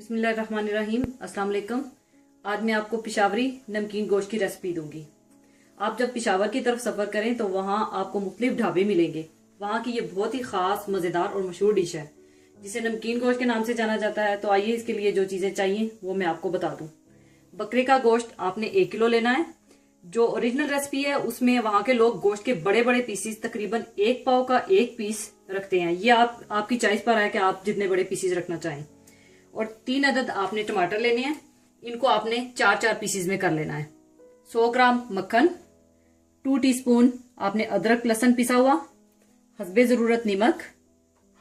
बिस्मिल्लाहिर्रहमानिर्रहीम। अस्सलाम वालेकुम। आज मैं आपको पिशावरी नमकीन गोश्त की रेसिपी दूंगी। आप जब पिशावर की तरफ सफर करें तो वहाँ आपको मुख्तलिफ ढाबे मिलेंगे। वहाँ की ये बहुत ही खास, मजेदार और मशहूर डिश है जिसे नमकीन गोश्त के नाम से जाना जाता है। तो आइए इसके लिए जो चीजें चाहिए वो मैं आपको बता दूं। बकरे का गोश्त आपने 1 किलो लेना है। जो ओरिजिनल रेसिपी है उसमें वहाँ के लोग गोश्त के बड़े बड़े पीसीस, तकरीबन 1 पाव का 1 पीस रखते हैं। ये आपकी चॉइस पर है कि आप जितने बड़े पीसीस रखना चाहें। और 3 अदद आपने टमाटर लेने हैं। इनको आपने 4-4 पीसीज में कर लेना है। 100 ग्राम मक्खन, 2 टीस्पून आपने अदरक लहसुन पिसा हुआ, हस्बे जरूरत नमक,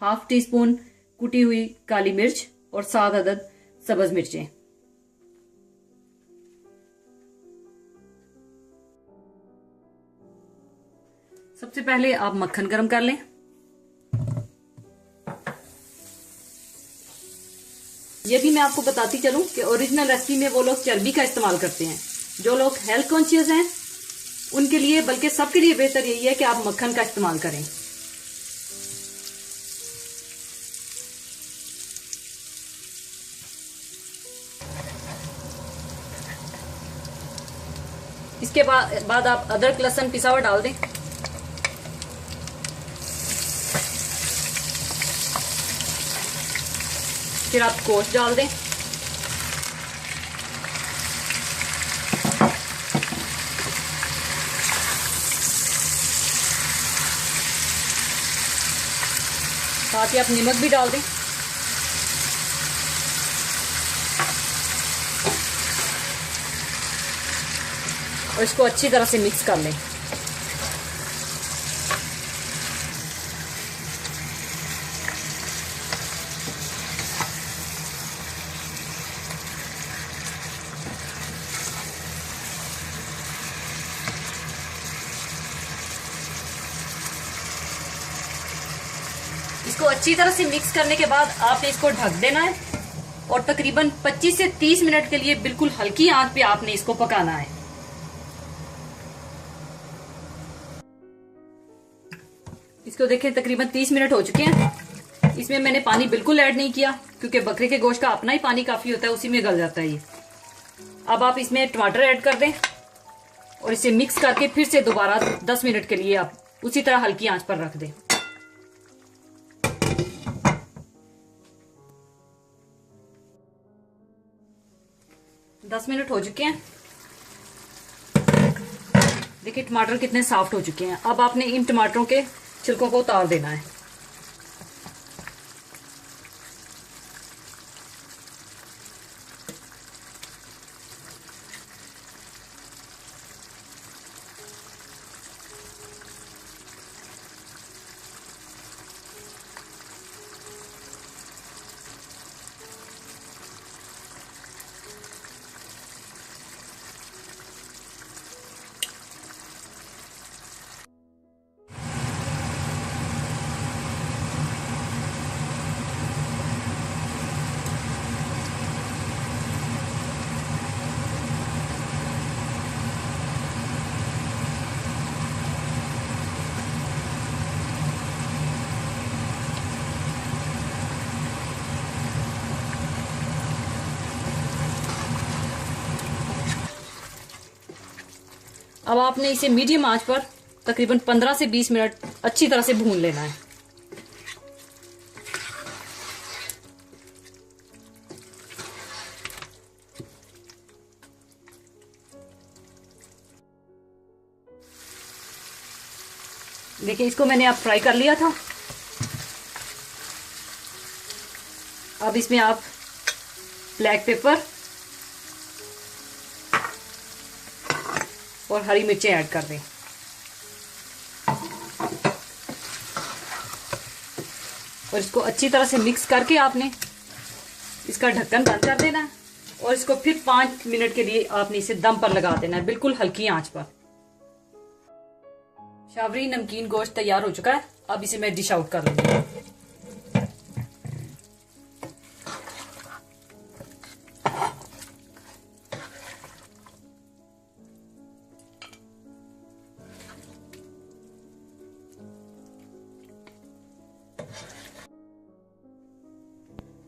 ½ टीस्पून कुटी हुई काली मिर्च और 7 अदद सब्ज मिर्चें। सबसे पहले आप मक्खन गरम कर लें। ये भी मैं आपको बताती चलूं कि ओरिजिनल रेसिपी में वो लोग चर्बी का इस्तेमाल करते हैं। जो लोग हेल्थ कॉन्शियस हैं उनके लिए, बल्कि सबके लिए बेहतर यही है कि आप मक्खन का इस्तेमाल करें। इसके बाद आप अदरक लहसुन पिसा हुआ डाल दें। फिर आप गोश्त डाल दें। साथ ही आप नमक भी डाल दें। और इसको अच्छी तरह से मिक्स कर लें। इसको अच्छी तरह से मिक्स करने के बाद आपने इसको ढक देना है और तकरीबन 25 से 30 मिनट के लिए बिल्कुल हल्की आंच पे आपने इसको पकाना है। इसको देखें, तकरीबन 30 मिनट हो चुके हैं। इसमें मैंने पानी बिल्कुल ऐड नहीं किया क्योंकि बकरे के गोश्त का अपना ही पानी काफी होता है, उसी में गल जाता है ये। अब आप इसमें टमाटर ऐड कर दें और इसे मिक्स करके फिर से दोबारा 10 मिनट के लिए आप उसी तरह हल्की आंच पर रख दें। 10 मिनट हो चुके हैं। देखिए टमाटर कितने सॉफ्ट हो चुके हैं। अब आपने इन टमाटरों के छिलकों को उतार देना है। अब आपने इसे मीडियम आंच पर तकरीबन 15 से 20 मिनट अच्छी तरह से भून लेना है। देखिए इसको मैंने अब फ्राई कर लिया था। अब इसमें आप ब्लैक पेपर और हरी मिर्चें ऐड कर दें। और इसको अच्छी तरह से मिक्स करके आपने इसका ढक्कन बंद कर देना है और इसको फिर 5 मिनट के लिए आपने इसे दम पर लगा देना है, बिल्कुल हल्की आंच पर। पिशावरी नमकीन गोश्त तैयार हो चुका है। अब इसे मैं डिश आउट कर लूंगी।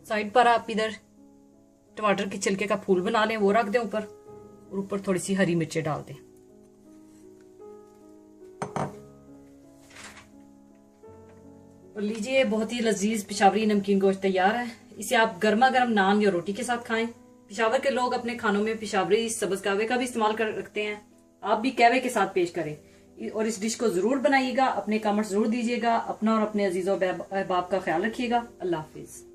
साइड पर आप इधर टमाटर के छिलके का फूल बना लें, वो रख दें ऊपर, और ऊपर थोड़ी सी हरी मिर्चें डाल दें। और लीजिए, बहुत ही लजीज पिशावरी नमकीन गोश्त तैयार है। इसे आप गर्मा गर्म नान या रोटी के साथ खाएं। पिशावर के लोग अपने खानों में पिशावरी सब्ज कहवे का भी इस्तेमाल कर रखते हैं, आप भी कहवे के साथ पेश करें और इस डिश को जरूर बनाइएगा। अपने कमेंट्स जरूर दीजिएगा। अपना और अपने अजीजों अहबाब का ख्याल रखिएगा। अल्लाह हाफिज।